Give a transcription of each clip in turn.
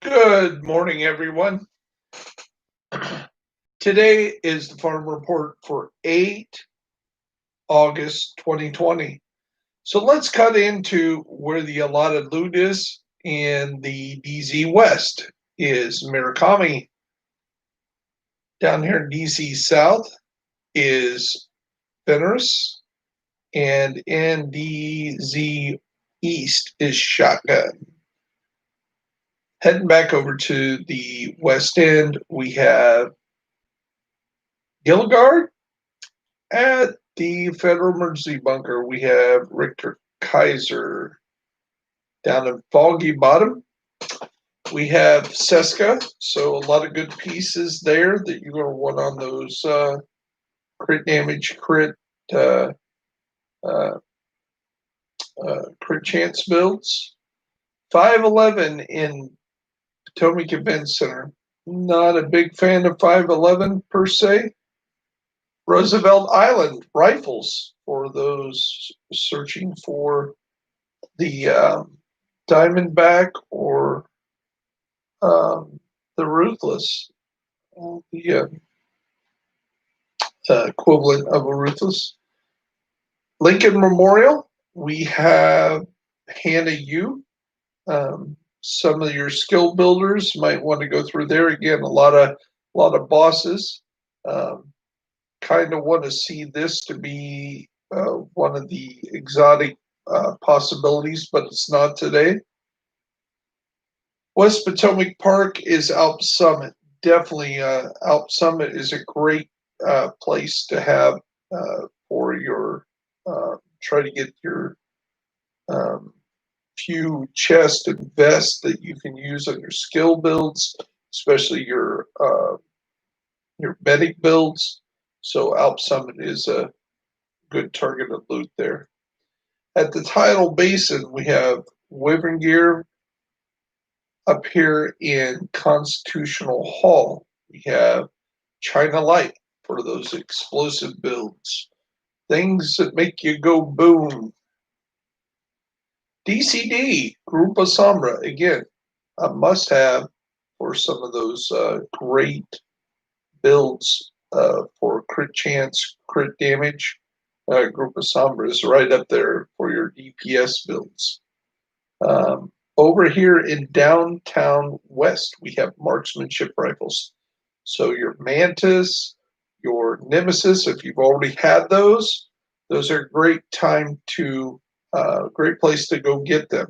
Good morning, everyone. Today is the Farm Report for 8 August 2020. So let's cut into where the allotted loot is in the DZ West is Murakami. Down here in DZ South is Fenris, and in DZ East is Shotgun. Heading back over to the West End, we have Gilgard. At the Federal Emergency Bunker, we have Richter Kaiser. Down in Foggy Bottom, we have Seska. So a lot of good pieces there that you're going to want on those crit damage, crit chance builds. 511 in Potomac Event Center. Not a big fan of 511 per se. Roosevelt Island rifles for those searching for the Diamondback or the Ruthless, the equivalent of a Ruthless. Lincoln Memorial, we have Hannah U. Some of your skill builders might want to go through there. Again, a lot of bosses. Kind of want to see this to be one of the exotic possibilities, but it's not today. West Potomac Park is Alp Summit. Definitely, Alp Summit is a great place to have for your try to get your few chests and vests that you can use on your skill builds, especially your medic builds. So Alp Summit is a good target of loot there. At the Tidal Basin, we have Wyvern Gear. Up here in Constitutional Hall, we have China Light for those explosive builds. Things that make you go boom. DCD, Grupo Sombra, again, a must-have for some of those great builds for crit chance, crit damage. Grupo Sombra is right up there for your DPS builds. Over here in downtown West, we have marksmanship rifles. So your Mantis, your Nemesis, if you've already had those are a great place to go get them.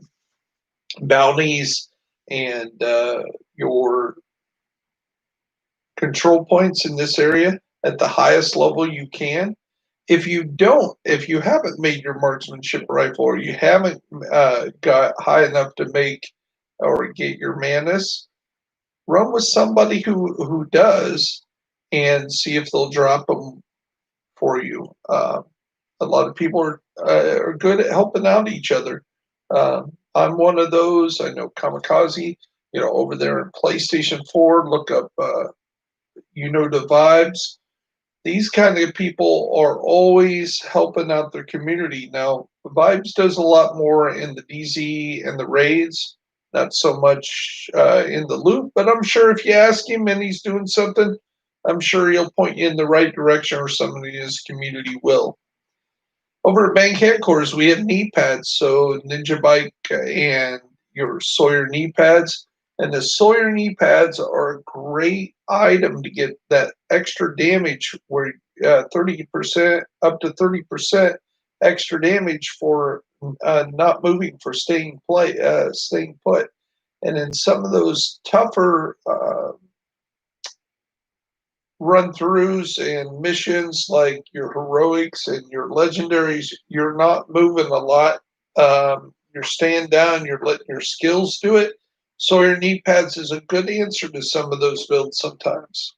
Bounties and your control points in this area at the highest level you can. If you haven't made your marksmanship rifle, or you haven't got high enough to make or get your Mantis, run with somebody who does and see if they'll drop them for you. A lot of people are good at helping out each other. I'm one of those. I know Kamikaze, over there in PlayStation 4, look up, the vibes. These kind of people are always helping out their community. Now, Vibes does a lot more in the DZ and the raids, not so much in the loot, but I'm sure if you ask him and he's doing something, I'm sure he'll point you in the right direction, or somebody in his community will. Over at bank headquarters, we have knee pads. So Ninja Bike and your Sawyer knee pads. And the Sawyer knee pads are a great item to get that extra damage, where 30% up to 30% extra damage for not moving, for staying put. And in some of those tougher run-throughs and missions, like your heroics and your legendaries, you're not moving a lot. You're staying down, you're letting your skills do it. Sawyer knee pads is a good answer to some of those builds sometimes.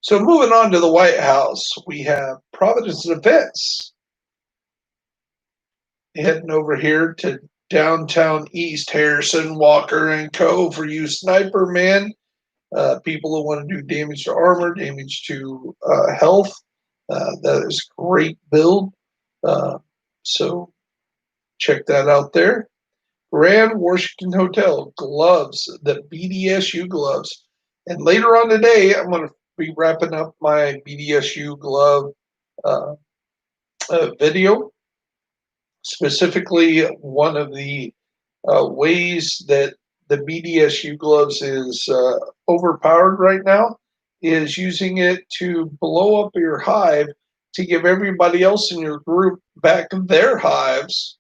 So moving on to the White House, we have Providence Events. Heading over here to downtown East, Harrison, Walker, and Co. for you sniper men. People who want to do damage to armor, damage to health. That is a great build. So check that out there. Grand Washington Hotel gloves, the BDSU gloves. And later on today, I'm going to be wrapping up my BDSU glove uh, video. Specifically, one of the ways that the BDSU gloves is overpowered right now is using it to blow up your hive to give everybody else in your group back their hives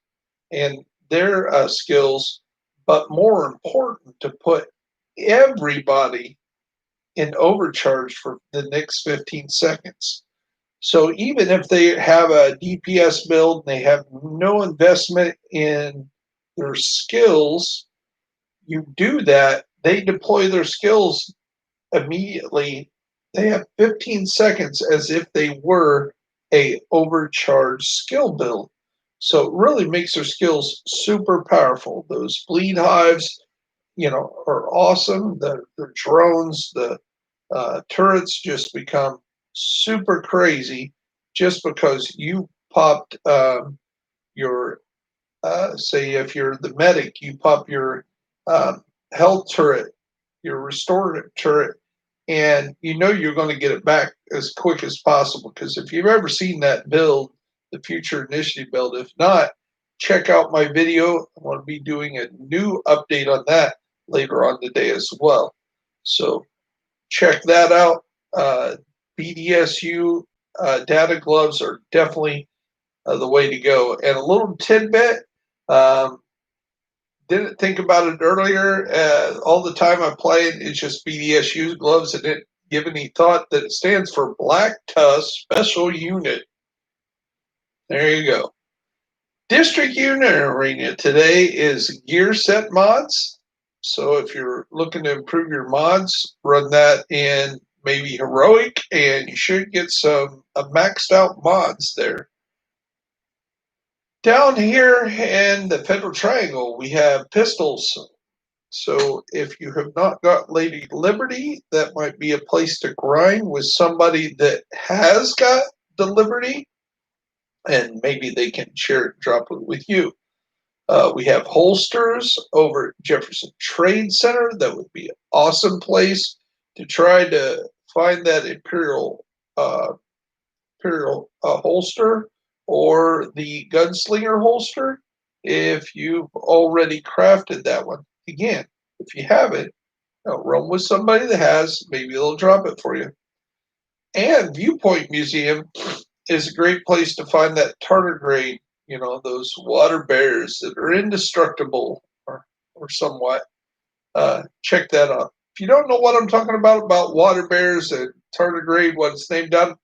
and their skills, but more important, to put everybody in overcharge for the next 15 seconds. So even if they have a DPS build and they have no investment in their skills, you do that, they deploy their skills immediately. They have 15 seconds as if they were a overcharged skill build. So it really makes their skills super powerful. Those bleed hives, are awesome. The drones, the turrets just become super crazy just because you popped your say if you're the medic, you pop your health turret, your restorative turret, and you're going to get it back as quick as possible. Because if you've ever seen that build, the future initiative build, if not, check out my video. I'm going to be doing a new update on that later on today as well. So check that out. BDSU data gloves are definitely the way to go. And a little tidbit, um, didn't think about it earlier. All the time I play it, it's just BDSU gloves, and didn't give any thought that it stands for Black Tusk Special Unit. There you go. District Unit Arena today is gear set mods. So if you're looking to improve your mods, run that in maybe heroic, and you should get some maxed out mods there. Down here in the Federal Triangle, we have pistols. So if you have not got Lady Liberty, that might be a place to grind with somebody that has got the Liberty, and maybe they can share it, drop it with you. We have holsters over at Jefferson Trade Center. That would be an awesome place to try to find that Imperial holster or the Gunslinger holster if you've already crafted that one. Again, if you haven't, run with somebody that has. Maybe they'll drop it for you. And ViewPoint Museum is a great place to find that tardigrade, those water bears that are indestructible or somewhat. Check that out. If you don't know what I'm talking about water bears and tardigrade, what it's named on,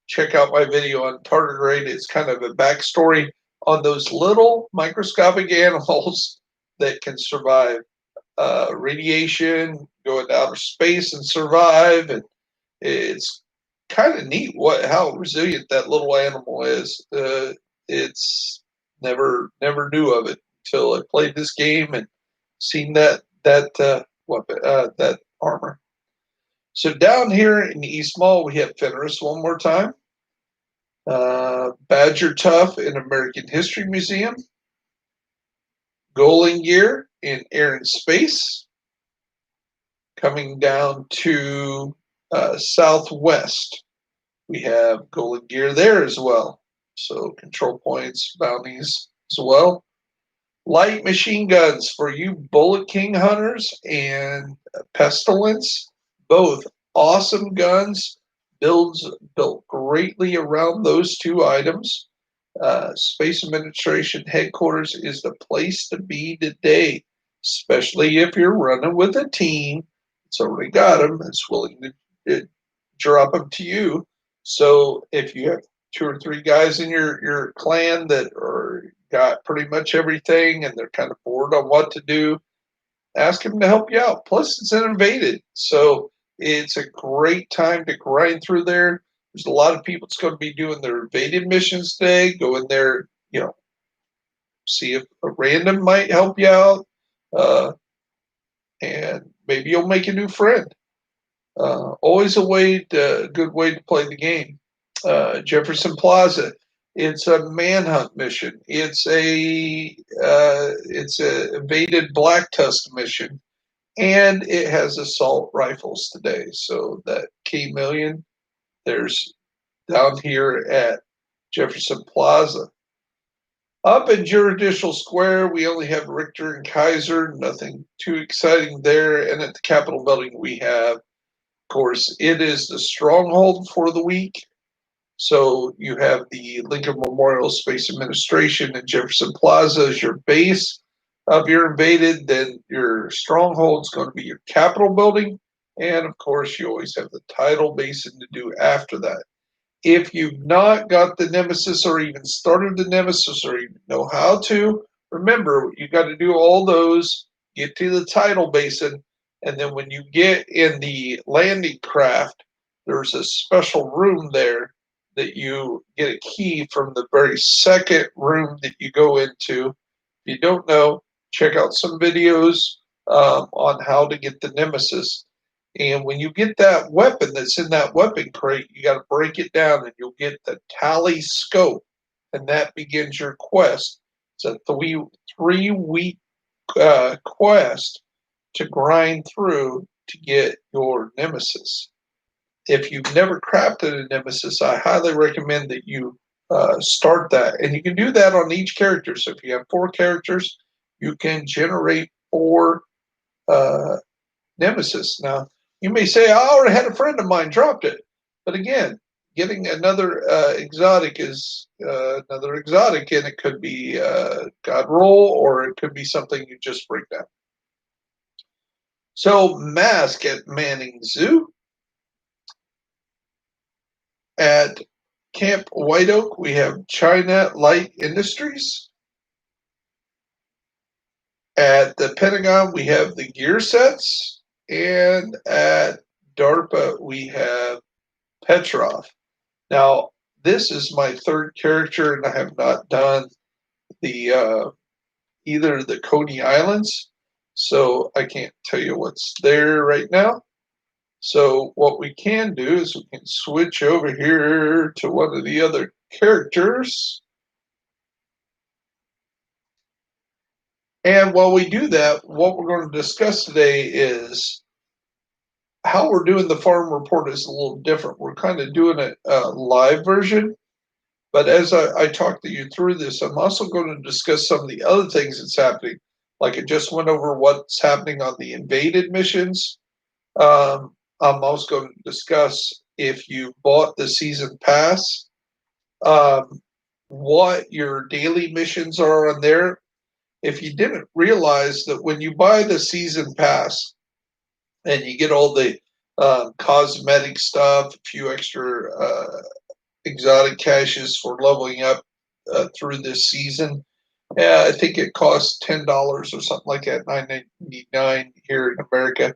check out my video on tardigrade. It's kind of a backstory on those little microscopic animals that can survive radiation, go into outer space and survive. And it's kind of neat how resilient that little animal is. It's never knew of it until I played this game and seen that weapon, that armor. So down here in the East Mall, we have Fenris one more time. Badger Tough in American History Museum. Golden Gear in Air and Space. Coming down to Southwest, we have Golden Gear there as well. So control points, bounties as well. Light machine guns for you Bullet King hunters and Pestilence. Both awesome guns. Builds built greatly around those two items. Space Administration Headquarters is the place to be today, especially if you're running with a team that's already got them, that's willing to drop them to you. So if you have 2 or 3 guys in your clan that are got pretty much everything and they're kind of bored on what to do, ask them to help you out. Plus, it's invaded, so it's a great time to grind through there. There's a lot of people that's going to be doing their invaded missions today. Go in there, see if a random might help you out, and maybe you'll make a new friend. Always a good way to play the game. Jefferson Plaza. It's a manhunt mission. It's a evaded black tusk mission, and it has assault rifles today. So that K-1,000,000, there's down here at Jefferson Plaza. Up in Judicial Square, we only have Richter and Kaiser. Nothing too exciting there. And at the Capitol building, we have, of course, it is the stronghold for the week. So you have the Lincoln Memorial Space Administration and Jefferson Plaza as your base of your invaded. Then your stronghold is going to be your Capitol building. And of course, you always have the tidal basin to do after that. If you've not got the Nemesis or even started the Nemesis or even know how to, remember, you got to do all those, get to the tidal basin, and then when you get in the landing craft, there's a special room there that you get a key from the very second room that you go into. If you don't know, check out some videos on how to get the Nemesis. And when you get that weapon that's in that weapon crate, you got to break it down and you'll get the tally scope. And that begins your quest. It's a three-week quest to grind through to get your Nemesis. If you've never crafted a Nemesis, I highly recommend that you start that. And you can do that on each character. So if you have 4 characters, you can generate 4 Nemesis. Now, you may say, I already had a friend of mine dropped it. But again, getting another exotic is another exotic, and it could be God roll, or it could be something you just break down. So, Mask at Manning Zoo. At Camp White Oak, we have China Light Industries. At the Pentagon, we have the gear sets. And at DARPA, we have Petrov. Now, this is my 3rd character, and I have not done the either the Coney Islands, so I can't tell you what's there right now. So what we can do is we can switch over here to one of the other characters. And while we do that, what we're going to discuss today is how we're doing the farm report is a little different. We're kind of doing a live version. But as I talk to you through this, I'm also going to discuss some of the other things that's happening. Like I just went over what's happening on the invaded missions. I'm also going to discuss, if you bought the season pass, what your daily missions are on there. If you didn't realize that when you buy the season pass and you get all the cosmetic stuff, a few extra exotic caches for leveling up through this season, I think it costs $10 or something like that, $9.99 here in America.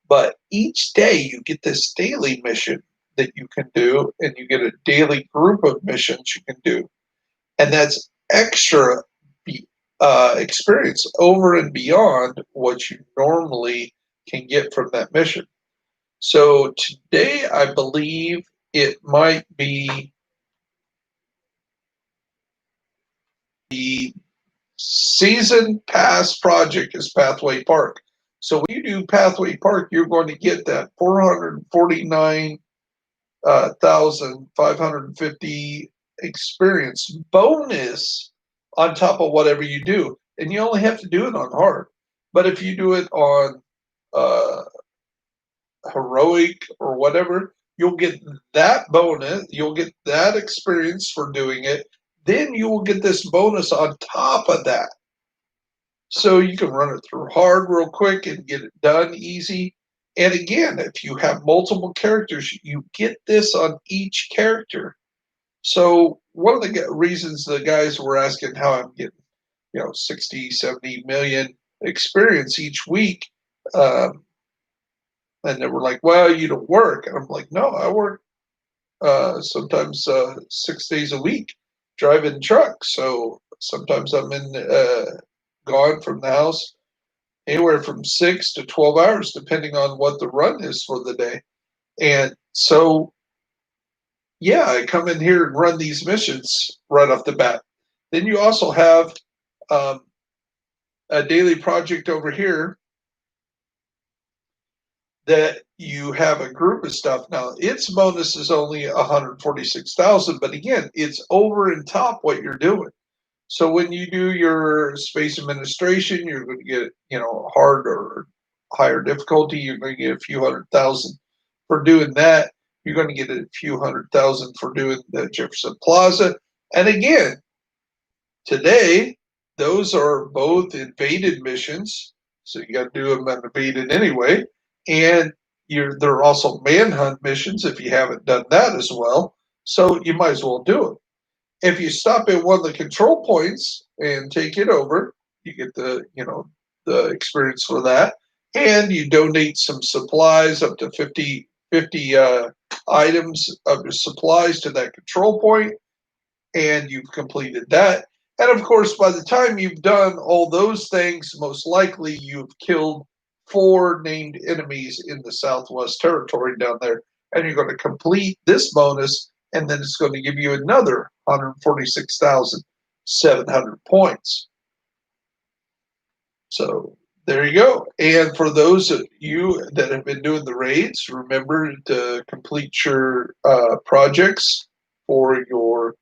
But each day you get this daily mission that you can do, and you get a daily group of missions you can do. And that's extra experience over and beyond what you normally can get from that mission. So today, I believe it might be the season pass project is Pathway Park. So when you do Pathway Park, you're going to get that 449,550 experience bonus on top of whatever you do. And you only have to do it on hard. But if you do it on heroic or whatever, you'll get that bonus. You'll get that experience for doing it. Then you will get this bonus on top of that. So you can run it through hard real quick and get it done easy. And again, if you have multiple characters, you get this on each character. So one of the reasons the guys were asking how I'm getting, 60, 70 million experience each week, and they were like, well, you don't work. And I'm like, no, I work sometimes 6 days a week driving trucks. So sometimes I'm gone from the house anywhere from 6 to 12 hours, depending on what the run is for the day. And so yeah, I come in here and run these missions right off the bat. Then you also have a daily project over here that you have a group of stuff. Now, its bonus is only 146,000, but again, it's over and top what you're doing. So when you do your space administration, you're going to get, hard or higher difficulty. You're going to get a few 100,000 for doing that. You're going to get a few 100,000 for doing the Jefferson Plaza. And again, today, those are both invaded missions. So you got to do them invaded anyway. And they're also manhunt missions if you haven't done that as well. So you might as well do it. If you stop at one of the control points and take it over, you get the experience for that. And you donate some supplies up to 50 items of your supplies to that control point, and you've completed that. And of course, by the time you've done all those things, most likely you've killed 4 named enemies in the Southwest Territory down there. And you're going to complete this bonus, and then it's going to give you another 146,700 points. So there you go. And for those of you that have been doing the raids, remember to complete your projects for your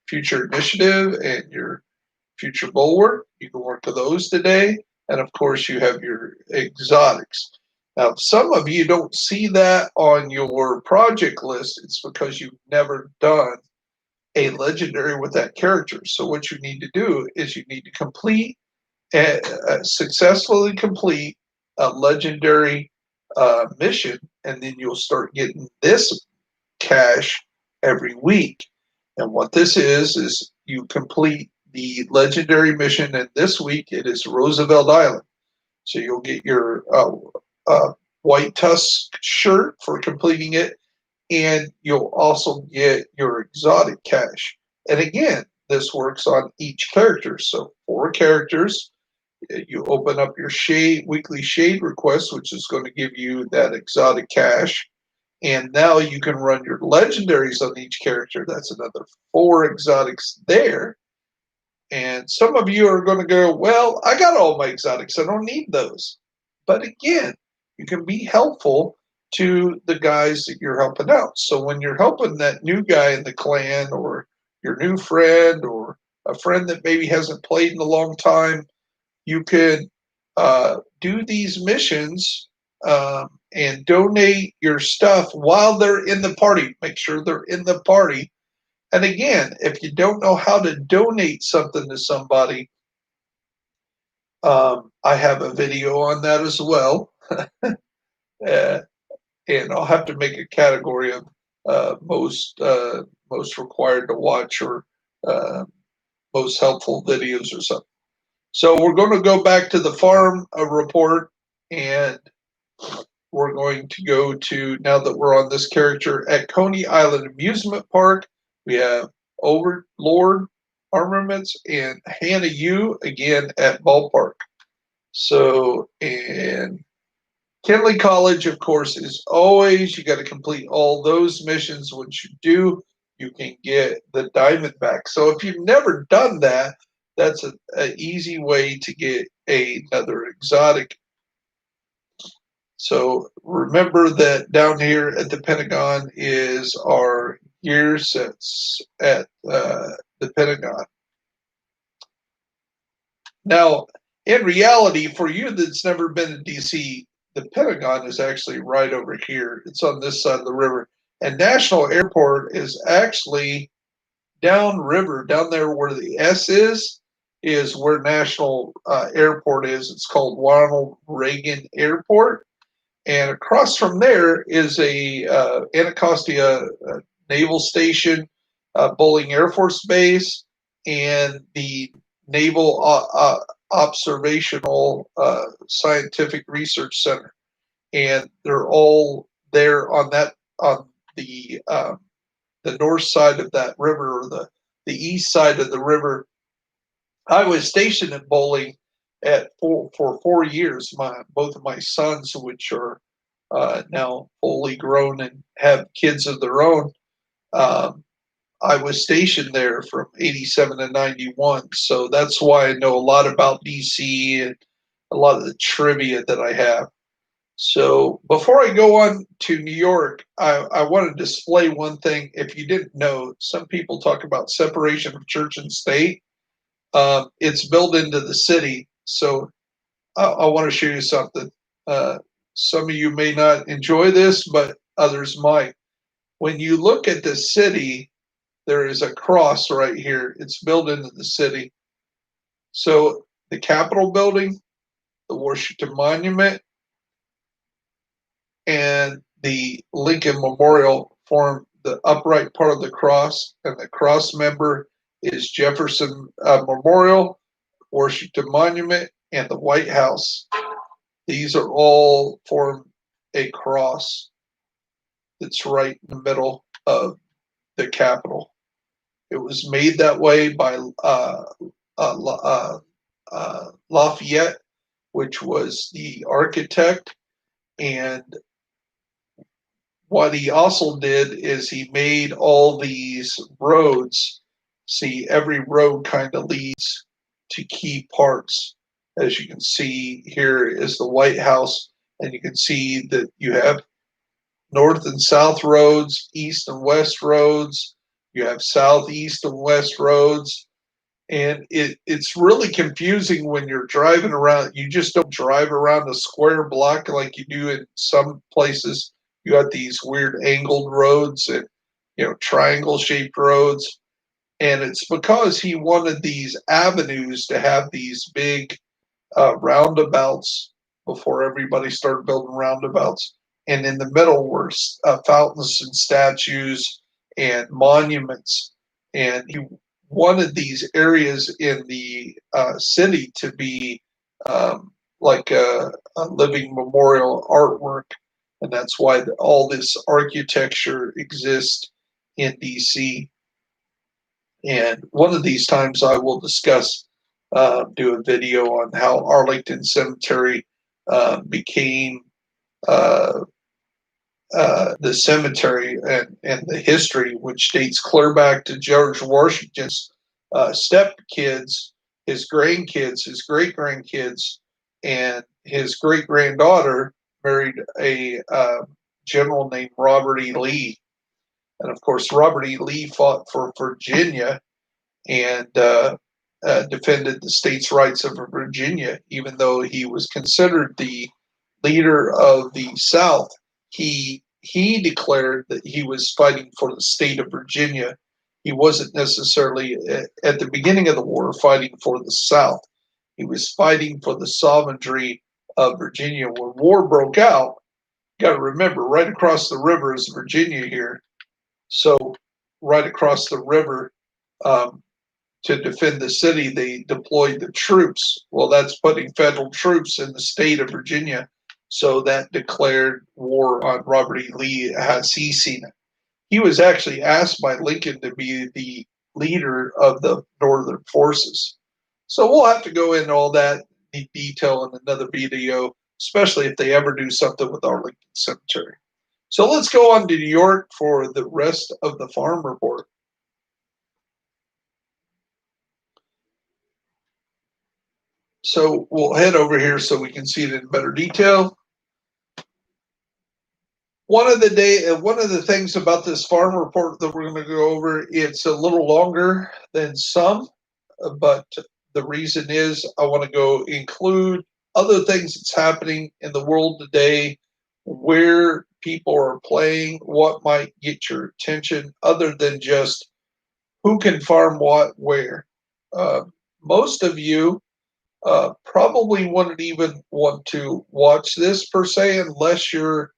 future initiative and your future bulwark. You can work with those today. And of course, you have your exotics. Now, some of you don't see that on your project list. It's because you've never done a legendary with that character. So what you need to do is you need to successfully complete a legendary mission, and then you'll start getting this cash every week. And what this is you complete the legendary mission, and this week it is Roosevelt Island. So you'll get your white tusk shirt for completing it, and you'll also get your exotic cash. And again, this works on each character. So 4 characters, you open up your weekly shade request, which is going to give you that exotic cash. And now you can run your legendaries on each character. That's another 4 exotics there. And some of you are going to go, well, I got all my exotics. I don't need those. But again, you can be helpful to the guys that you're helping out. So when you're helping that new guy in the clan, or your new friend, or a friend that maybe hasn't played in a long time, you can do these missions and donate your stuff while they're in the party. Make sure they're in the party. And again, if you don't know how to donate something to somebody, I have a video on that as well. And I'll have to make a category of most required to watch, or most helpful videos or something. So we're going to go back to the farm report, and we're going to go to, now that we're on this character, at Coney Island Amusement Park, we have Overlord Armaments and Hannah Yu again at Ballpark. So, and Kenley College, of course, is always, you got to complete all those missions. Once you do, you can get the diamond back. So if you've never done that, that's an easy way to get another exotic. So remember that down here at the Pentagon is our gear sets at the Pentagon. Now, in reality, for you that's never been to DC, the Pentagon is actually right over here. It's on this side of the river. And National Airport is actually downriver, down there where the S is where National Airport is. It's called Ronald Reagan Airport. And across from there is a Anacostia Naval Station, Bolling Air Force Base, and the Naval Observational Scientific Research Center. And they're all there on the north side of that river, or the east side of the river. I was stationed at Bolling for 4 years. Both of my sons, which are now fully grown and have kids of their own, I was stationed there from 87 to 91, so that's why I know a lot about DC and a lot of the trivia that I have. So before I go on to New York, I want to display one thing. If you didn't know, some people talk about separation of church and state. It's built into the city. So I want to show you something. Uh, some of you may not enjoy this, but others might. When you look at the city, there is a cross right here. It's built into the city. So the Capitol building, the Washington Monument, and the Lincoln Memorial form the upright part of the cross, and the cross member is Jefferson Memorial, Washington Monument, and the White House. These are all form a cross that's right in the middle of the Capitol. It was made that way by Lafayette, which was the architect, and what he also did is he made all these roads. See, every road kind of leads to key parts. As you can see, here is the White House, and you can see that you have north and south roads, east and west roads. You have southeast and west roads. And it's really confusing when you're driving around. You just don't drive around a square block like you do in some places. You got these weird angled roads and triangle shaped roads. And it's because he wanted these avenues to have these big roundabouts before everybody started building roundabouts. And in the middle were fountains and statues and monuments. And he wanted these areas in the city to be like a living memorial artwork. And that's why all this architecture exists in DC. And one of these times I will discuss, do a video on how Arlington Cemetery became the cemetery and the history, which dates clear back to George Washington's stepkids, his grandkids, his great grandkids, and his great granddaughter married a general named Robert E. Lee. And of course, Robert E. Lee fought for Virginia and defended the states' rights of Virginia, even though he was considered the leader of the South. He declared that he was fighting for the state of Virginia. He wasn't necessarily at the beginning of the war fighting for the South. He was fighting for the sovereignty of Virginia. When war broke out, you got to remember, right across the river is Virginia here. So right across the river, to defend the city, they deployed the troops. Well, that's putting federal troops in the state of Virginia. So that declared war on Robert E. Lee as he seen it. He was actually asked by Lincoln to be the leader of the Northern forces. So we'll have to go into all that in detail in another video, especially if they ever do something with Arlington Cemetery. So let's go on to New York for the rest of the farm report. So we'll head over here so we can see it in better detail. One of the things about this farm report that we're going to go over, it's a little longer than some, but the reason is I want to go include other things that's happening in the world today, where people are playing, what might get your attention, other than just who can farm what where. Most of you probably wouldn't even want to watch this per se unless you're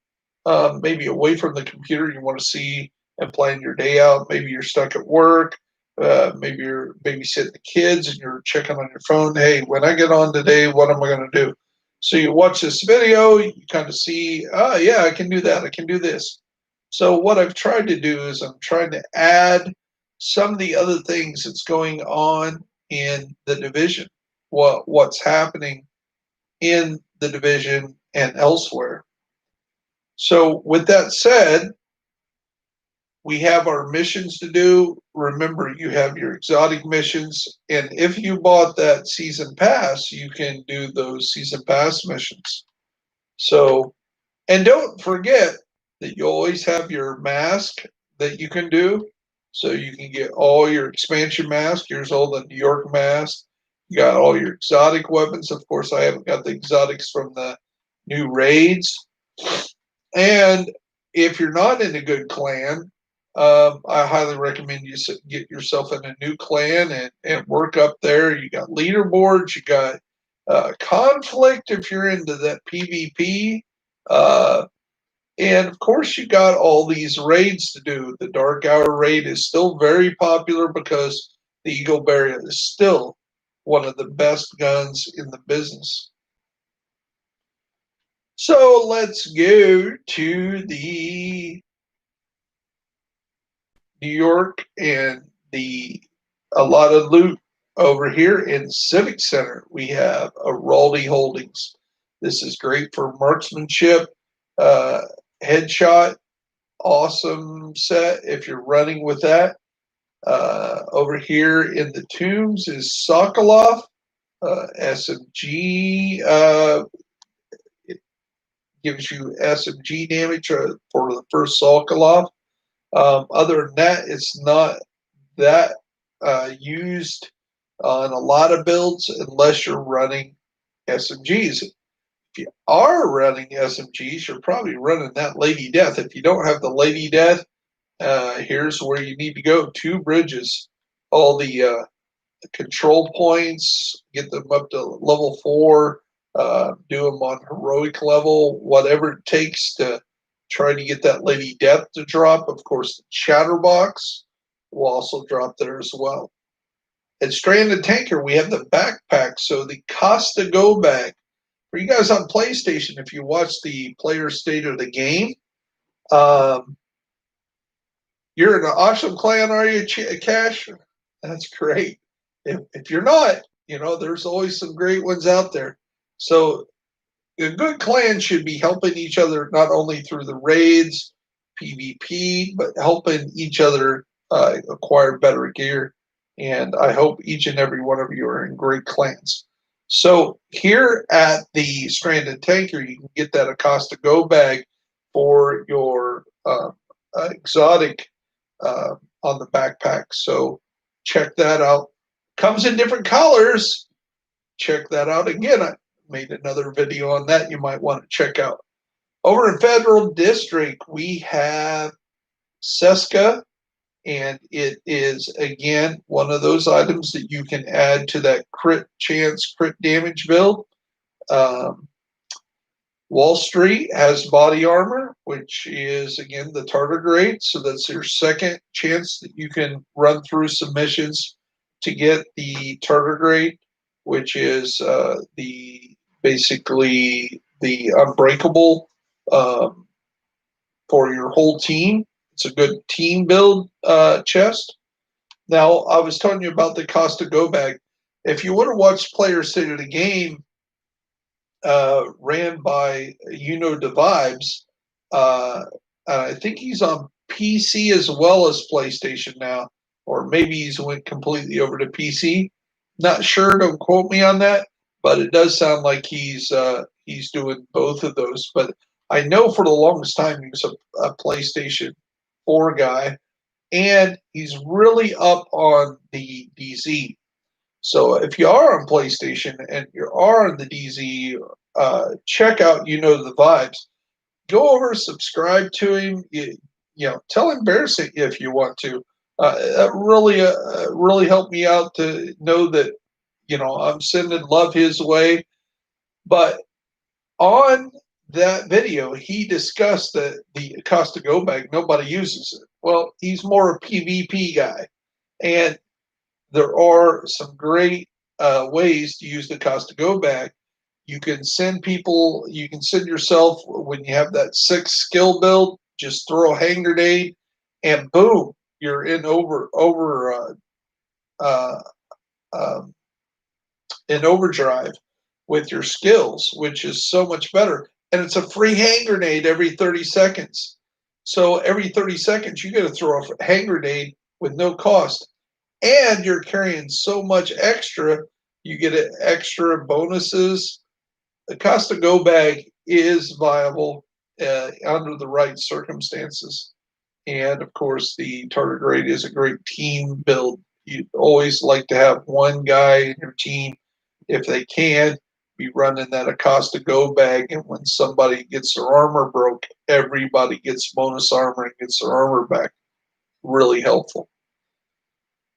maybe away from the computer. You want to see and plan your day out. Maybe you're stuck at work. Maybe you're babysitting the kids and you're checking on your phone. Hey, when I get on today, what am I going to do? So you watch this video, you kind of see, oh, yeah, I can do that. I can do this. So what I've tried to do is I'm trying to add some of the other things that's going on in the division, what's happening in the division and elsewhere. So with that said, we have our missions to do. Remember, you have your exotic missions, and if you bought that season pass, you can do those season pass missions. So, and don't forget that you always have your mask that you can do. So you can get all your expansion masks. Here's all the New York masks. You got all your exotic weapons. Of course, I haven't got the exotics from the new raids. And if you're not in a good clan, I highly recommend you get yourself in a new clan and work up there. You got leaderboards, you got conflict if you're into that PvP. Uh, and of course, you got all these raids to do. The Dark Hour raid is still very popular because the Eagle Bear is still one of the best guns in the business. So let's go to the New York and a lot of loot over here in Civic Center. We have a Raldi Holdings. This is great for marksmanship, headshot, awesome set if you're running with that. Over here in the Tombs is Sokolov, SMG. It gives you SMG damage for the first Sokolov. Other than that, it's not that used on a lot of builds unless you're running SMGs. If you are running SMGs, you're probably running that Lady Death. If you don't have the Lady Death, here's where you need to go. 2 bridges. All the control points, get them up to level 4, do them on heroic level, whatever it takes to try to get that Lady Death to drop. Of course, the Chatterbox will also drop there as well. At Stranded Tanker, we have the backpack, so the Costa Go bag. For you guys on PlayStation, if you watch the player state of the game, you're in an awesome clan, are you, Cash? That's great. If you're not, there's always some great ones out there. So a good clan should be helping each other not only through the raids, PvP, but helping each other acquire better gear. And I hope each and every one of you are in great clans. So here at the Stranded Tanker, you can get that Acosta Go bag for your exotic on the backpack. So check that out. Comes in different colors. Check that out. Again, I made another video on that you might want to check out. Over in Federal District, we have Seska, and it is, again, one of those items that you can add to that crit chance, crit damage build. Wall Street has body armor, which is, again, the tardigrade. So that's your second chance that you can run through some missions to get the tardigrade, which is basically the unbreakable for your whole team. It's a good team build chest. Now, I was telling you about the Costa Go bag. If you want to watch Player State of the Game, ran by the Vibes. I think he's on PC as well as PlayStation now, or maybe he's went completely over to PC. Not sure. Don't quote me on that, but it does sound like he's doing both of those. But I know for the longest time he was a PlayStation 4 guy, and he's really up on the DZ. So if you are on PlayStation and you are on the DZ, check out the Vibes. Go over, subscribe to him. Tell him embarrassing if you want to. That really helped me out to know that I'm sending love his way. But on that video, he discussed that the Costa Go bag, nobody uses it. Well, he's more a PvP guy, and there are some great ways to use the Costa Go bag. You can send yourself when you have that 6 skill build, just throw a hand grenade and boom, you're in in overdrive with your skills, which is so much better. And it's a free hand grenade every 30 seconds. So every 30 seconds, you got to throw a hand grenade with no cost. And you're carrying so much extra, you get extra bonuses. The Costa Go bag is viable under the right circumstances. And of course, the tardigrade is a great team build. You always like to have one guy in your team, if they can, be running that Acosta Go bag. And when somebody gets their armor broke, everybody gets bonus armor and gets their armor back. Really helpful.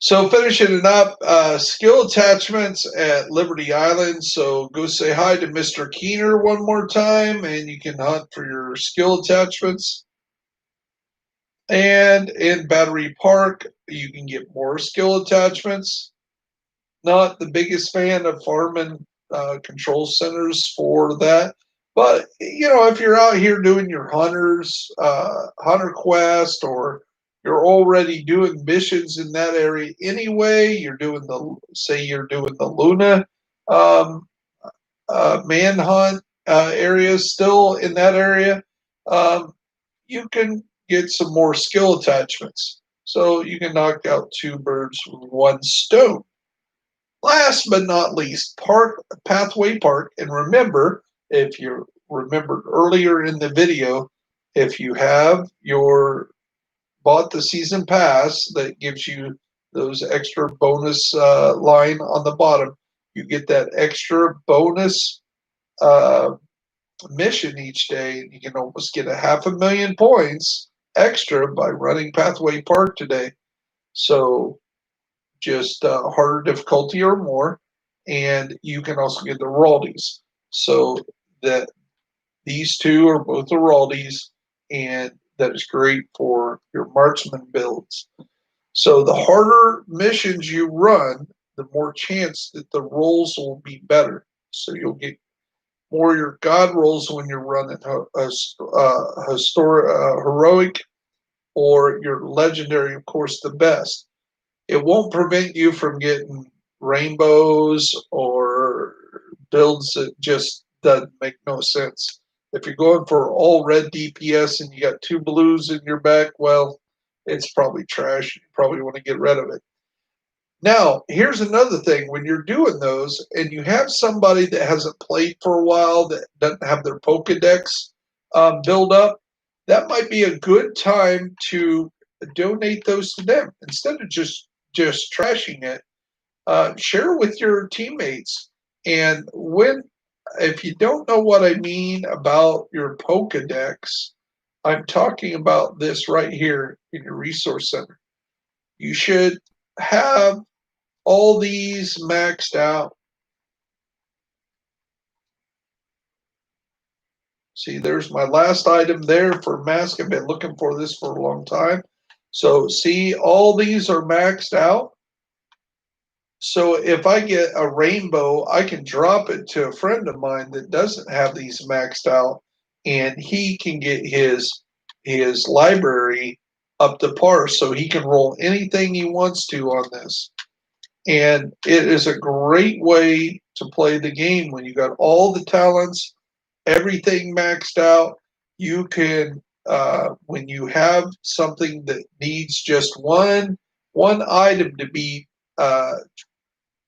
So finishing it up, skill attachments at Liberty Island. So go say hi to Mr. Keener one more time, and you can hunt for your skill attachments. And in Battery Park, you can get more skill attachments. Not the biggest fan of farming control centers for that. But, if you're out here doing your hunter quest, or you're already doing missions in that area anyway, you're doing the Luna um, manhunt areas still in that area, you can get some more skill attachments. So you can knock out two birds with one stone. Last but not least, Pathway Park. And remember, if you remembered earlier in the video, if you have bought the season pass that gives you those extra bonus line on the bottom, you get that extra bonus uh, mission each day. You can almost get 500,000 points extra by running Pathway Park today. So just harder difficulty or more, and you can also get the royalties. So that these two are both the royalties, and that is great for your marksman builds. So the harder missions you run, the more chance that the rolls will be better. So you'll get more your god rolls when you're running heroic, or your legendary, of course, the best. It won't prevent you from getting rainbows or builds that just doesn't make no sense. If you're going for all red DPS and you got two blues in your back, well, it's probably trash. You probably want to get rid of it. Now, here's another thing. When you're doing those and you have somebody that hasn't played for a while, that doesn't have their Pokedex build up, that might be a good time to donate those to them instead of just trashing it. Share with your teammates. And if you don't know what I mean about your Pokedex, I'm talking about this right here in your resource center. You should have all these maxed out. See, there's my last item there for mask. I've been looking for this for a long time. So see, all these are maxed out. So if I get a rainbow, I can drop it to a friend of mine that doesn't have these maxed out, and he can get his library up to par, so he can roll anything he wants to on this. And it is a great way to play the game when you got all the talents, everything maxed out. You can, when you have something that needs just one item to be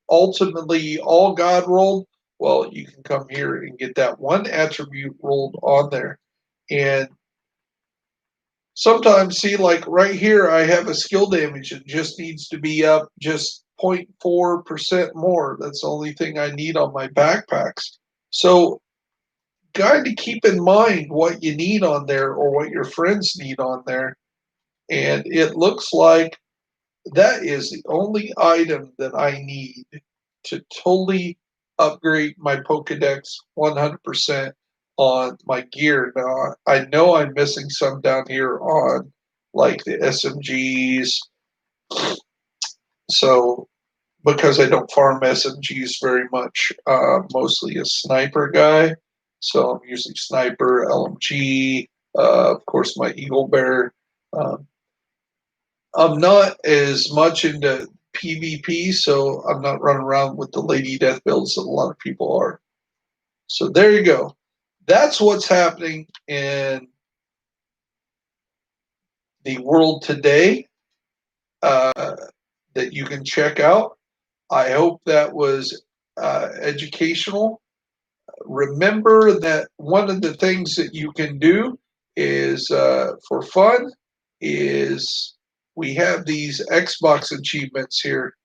ultimately all God rolled, well, you can come here and get that one attribute rolled on there. And sometimes, see, like right here, I have a skill damage that just needs to be up just 0.4% more. That's the only thing I need on my backpacks. So kind of keep in mind what you need on there or what your friends need on there. And it looks like that is the only item that I need to totally upgrade my Pokedex 100% on my gear. Now, I know I'm missing some down here on like the SMGs. So, because I don't farm SMGs very much, mostly a sniper guy. So I'm using sniper, LMG, of course, my Eagle Bear. I'm not as much into PvP, so I'm not running around with the Lady Death builds that a lot of people are. So there you go. That's what's happening in the world today that you can check out. I hope that was educational. Remember that one of the things that you can do is for fun is we have these Xbox achievements here.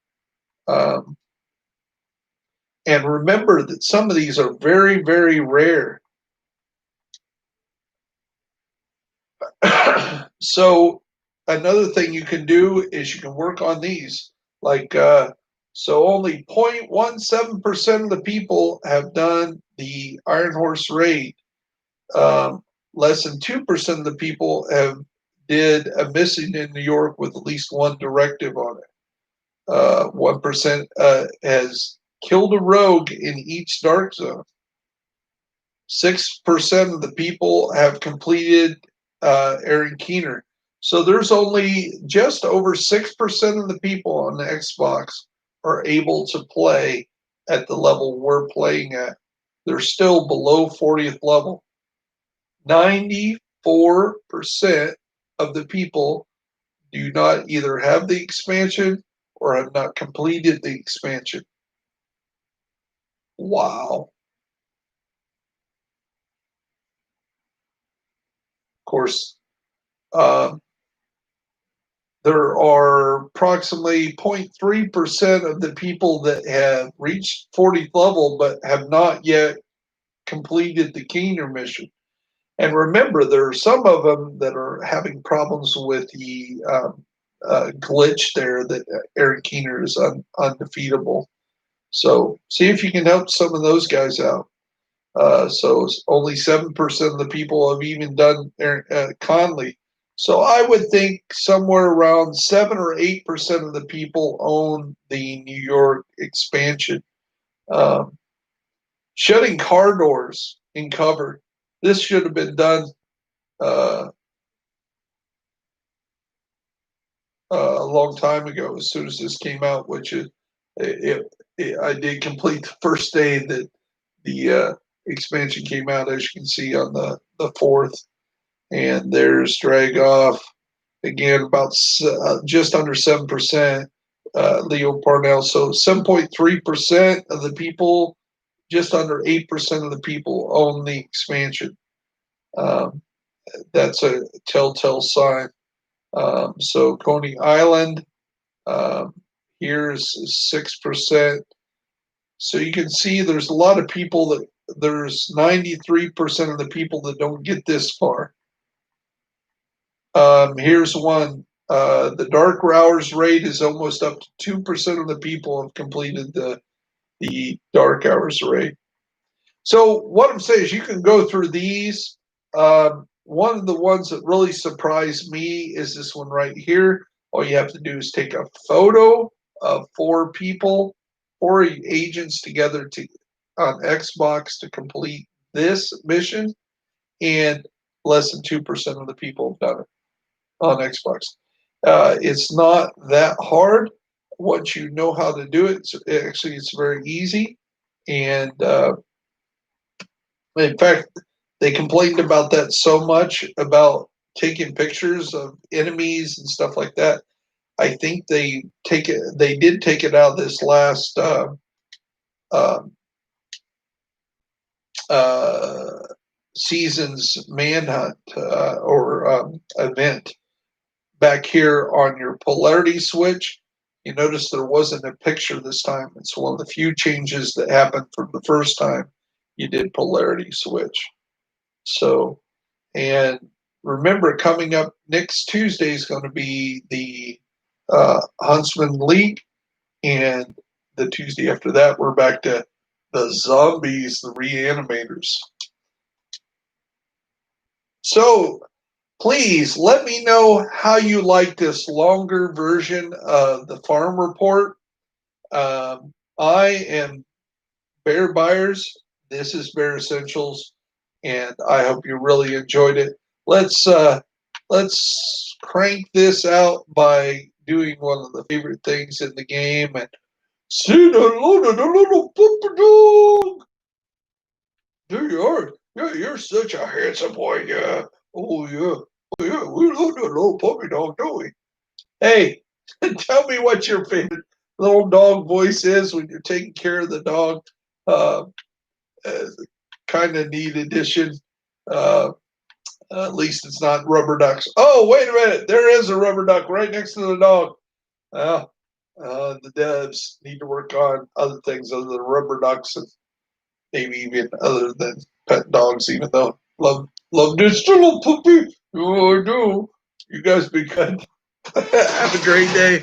Um, and remember that some of these are very, very rare. So another thing you can do is you can work on these. Like, so only 0.17% of the people have done the Iron Horse raid. Less than 2% of the people have did a missing in New York with at least one directive on it. 1% has killed a rogue in each dark zone. 6% of the people have completed Aaron Keener. So there's only just over 6% of the people on the Xbox are able to play at the level we're playing at. They're still below 40th level. 94% of the people do not either have the expansion or have not completed the expansion. Wow. Of course, there are approximately 0.3% of the people that have reached 40th level but have not yet completed the Keener mission. And remember, there are some of them that are having problems with the glitch there that Aaron Keener is undefeatable. So see if you can help some of those guys out. So only 7% of the people have even done Conley. So I would think somewhere around 7 or 8% of the people own the New York expansion. Um, Shutting car doors in cover. This should have been done uh, a long time ago. As soon as this came out, which I did complete the first day that the expansion came out, as you can see on the 4th. And there's drag off again about just under 7%. Leo Parnell, so 7.3% of the people, just under 8% of the people own the expansion. Um, that's a telltale sign. So Coney Island, um, here's 6%. So you can see there's a lot of people that there's 93% of the people that don't get this far. Here's one. The Dark Hours raid is almost up to 2% of the people have completed the Dark Hours raid. So what I'm saying is you can go through these. One of the ones that really surprised me is this one right here. All you have to do is take a photo of 4 people, 4 agents together on Xbox to complete this mission, and less than 2% of the people have done it on Xbox. It's not that hard once you know how to do it. It's very easy, and in fact, they complained about that so much about taking pictures of enemies and stuff like that. I think they did take it out this last uh, uh, season's manhunt or event. Back here on your polarity switch, you notice there wasn't a picture this time. It's one of the few changes that happened from the first time you did polarity switch. So, and remember, coming up next Tuesday is going to be the Huntsman League, and the Tuesday after that, we're back to the zombies, the reanimators. So, please let me know how you like this longer version of the farm report. I am Bear Buyers. This is Bear Essentials, and I hope you really enjoyed it. Let's crank this out by doing one of the favorite things in the game and see the little puppy dog. There you are. You're such a handsome boy, yeah. Oh yeah. Yeah, we don't know no puppy dog, do we? Hey, tell me what your favorite little dog voice is when you're taking care of the dog. Uh, Kind of neat addition. Uh, at least it's not rubber ducks. Oh, wait a minute. There is a rubber duck right next to the dog. Well, the devs need to work on other things other than rubber ducks and maybe even other than pet dogs, even though love this little puppy. Oh, I do. You guys be good. Have a great day.